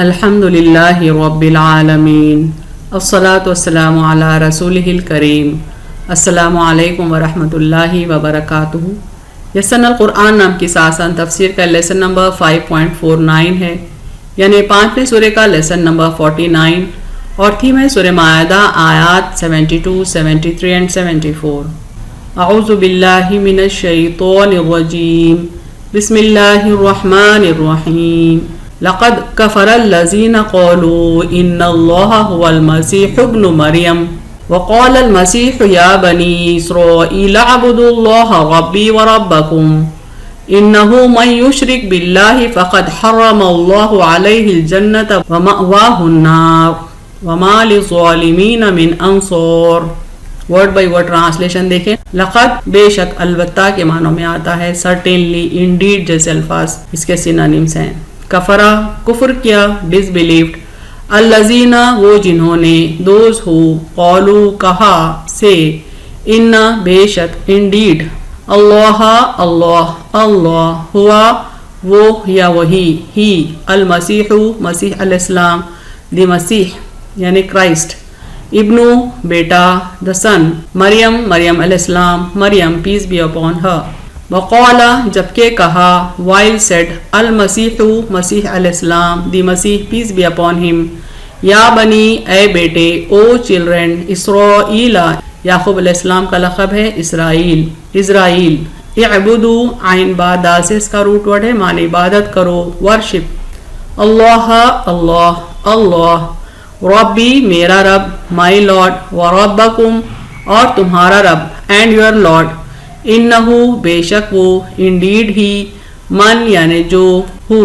الحمدللہ رب العالمین الصلاۃ والسلام علی رسولہ الکریم السلام علیکم ورحمۃ اللہ وبرکاتہ۔ یسن القرآن نام کی ساسن تفسیر کا لیسن نمبر 5.49 ہے، یعنی 5ویں سورہ کا لیسن نمبر 49 اور تھیم ہے سورہ مائدہ آیات 72, 73 and 74۔ اعوذ باللہ من الشیطان الرجیم، بسم اللہ الرحمن الرحیم۔ لقد كفر الذين قالوا إن الله هو المسيح ابن مريم وقال المسيح يا بني إسرائيل اعبدوا الله ربي وربكم إنه من يشرك بالله فقد حرم الله عليه الجنة ومأواه النار وما للظالمين من أنصار۔ ورڈ بائی ورڈ ٹرانسلیشن دیکھیں۔ لقد بے شک، البتہ کے معنوں میں آتا ہے certainly, indeed جیسے الفاظ اس کے سینونیمز ہیں۔ کفرا کفر کیا، ڈس بلیوڈ، الذین وہ جنہوں نے، دوز ہو، قالو کہا، سے، ان بے شک، انڈیڈ، اللہ اللہ اللہ، ہوا وہ یا وہی، ہی، المسیح مسیح علیہ السلام، دی مسیح یعنی کرائسٹ، ابنو بیٹا، دا سن، مریم مریم علیہ السلام، مریم پیس بی اپون ہر۔ وقال جبکہ کہا، while said المسیح مسیح علیہ السلام، دی مسیح پیس بی اپون ہم، یا بنی اے بیٹے، او چلڈرن، اسرائیل یعقوب علیہ السلام کا لقب ہے اسرائیل، اسرائیل، اعبدو عین با دا سے اس کا روٹ ورڈ ہے، معنی عبادت کرو، ورشپ، اللہ اللہ اللہ، ربی میرا رب، مائی لارڈ، وربکم اور تمہارا رب، اینڈ یور لارڈ، انہو بے شک وہ، انڈیڈ ہی، من یعنی جو، ہو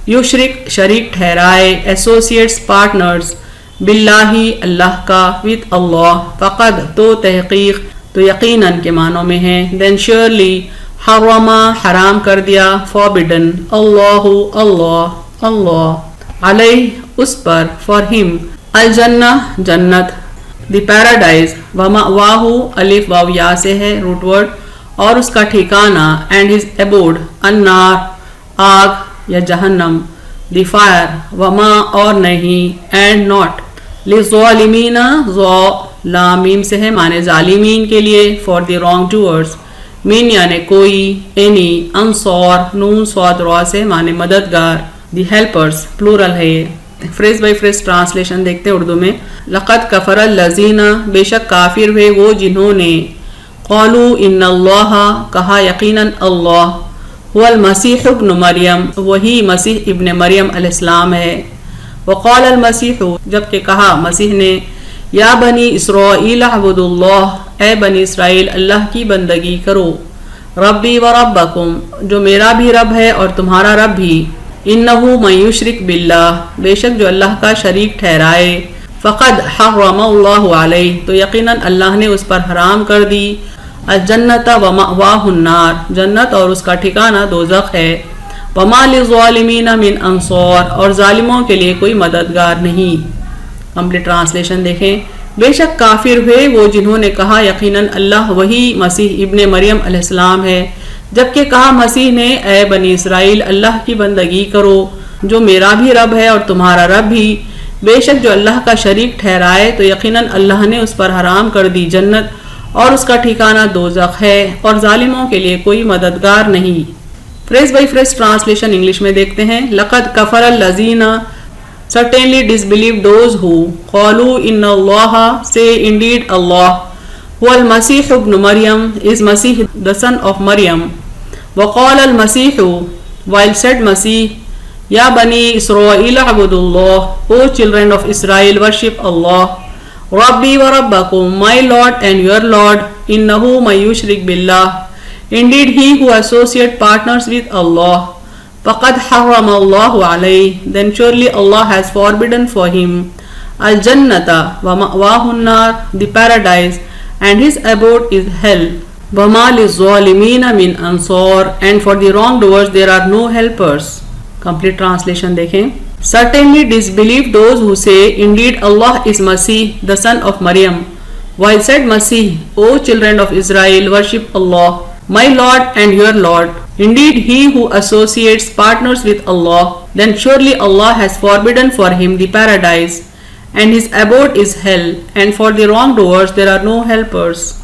یشرک شریک ٹھہرائے، ایسوسیٹس پارٹنرز، باللہ اللہ کا، وتھ اللہ، فقد تو تحقیق، تو یقیناً کے معنوں میں ہے، دین شیورلی، حرما حرام کر دیا، فوربڈن، اللہ اللہ اللہ، علیہ اس پر، فار ہم، الجنہ جنت، دی پیراڈائز، ومأواہ الف واو یا سے ہے روٹ ورڈ، اور اس کا ٹھکانہ، اینڈ ہز ایبوڈ، النار آگ یا جہنم، دی فائر، وما اور نہیں، اینڈ ناٹ، للظالمین لامیم سے ہے، معنی ظالمین کے لیے، فار دی رانگ ڈوئرز، مین یعنی کوئی، اینی، انصار نون صاد را سے معنی مددگار، دی ہیلپرز پلورل ہے یہ۔ فریز بائی فریز ٹرانسلیشن دیکھتے اردو میں۔ لقد کفر الذین بے شک کافر ہوئے وہ جنہوں نے، قالو ان اللہ کہا یقیناً اللہ، هو المسیح ابن مریم وہی مسیح ابن مریم علیہ السلام ہے، وقال المسیح جبکہ کہا مسیح نے، یا بنی اسرائیل اعبدوا اللہ اے بنی اسرائیل اللہ کی بندگی کرو، ربی و ربکم جو میرا بھی رب ہے اور تمہارا رب بھی، انہو من یشرک باللہ بے شک جو اللہ کا شریک ٹھہرائے، فقد حرم اللہ علیہ تو یقیناً اللہ نے اس پر حرام کر دی، الجنت ومأواہ النار جنت اور اس کا ٹھکانہ دوزخ ہے، وما للظالمین من انصار اور ظالموں کے لیے کوئی مددگار نہیں۔ کمپلیٹ ٹرانسلیشن دیکھیں۔ بے شک کافر ہوئے وہ جنہوں نے کہا یقیناً اللہ وہی مسیح ابن مریم علیہ السلام ہے، جبکہ کہا مسیح نے، اے بنی اسرائیل اللہ کی بندگی کرو جو میرا بھی رب ہے اور تمہارا رب بھی، بے شک جو اللہ کا شریک ٹھہرائے تو یقیناً اللہ نے اس پر حرام کر دی جنت اور اس کا ٹھکانہ دوزخ ہے، اور ظالموں کے لیے کوئی مددگار نہیں۔ Phrase by phrase translation English میں دیکھتے ہیں۔ لقد کفر الذین certainly disbelieved those who قالوا ان اللہ say indeed Allah هو المسیح ابن مریم is مسیح the son of مریم، وقال المسیح while said مسیح، یا بنی اسرائیل اعبدوا اللہ او children of Israel worship Allah، ربی و ربکم my Lord and your Lord، انہو من یشرک باللہ indeed he who associate partners with Allah، فقد حرم اللہ علیہ then surely Allah has forbidden for him، الجنت ومأواہ النار the paradise and his abode is hell، وما للظالمین من انصار and for the wrongdoers there are no helpers۔ Complete translation دیکھیں۔ Certainly disbelieve those who say indeed Allah is Masih the son of Maryam, while said Masih, O children of Israel worship Allah my Lord and your Lord، Indeed, he who associates partners with Allah, then surely Allah has forbidden for him the paradise, and his abode is hell, and for the wrongdoers there are no helpers.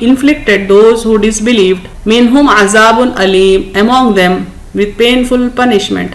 inflicted those who disbelieved, minhum azabun alim among them with painful punishment.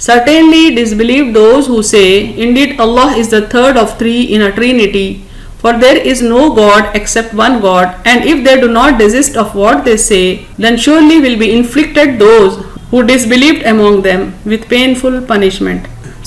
Certainly disbelieve those who say, indeed Allah is the third of three in a trinity, for there is no God except one God, and if they do not desist of what they say, then surely will be inflicted those who disbelieved among them with painful punishment.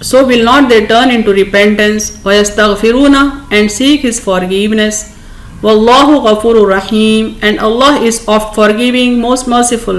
so will not they turn into repentance, wa yastaghfiruna and seek his forgiveness, wallahu ghafurur rahim and Allah is oft forgiving, most merciful.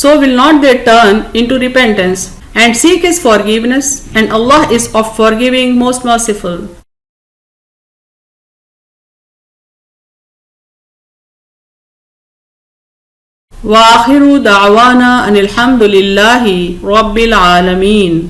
So will not they turn into repentance and seek his forgiveness, and Allah is oft forgiving, most merciful. وآخر دعوانا ان الحمد للہ رب العالمین.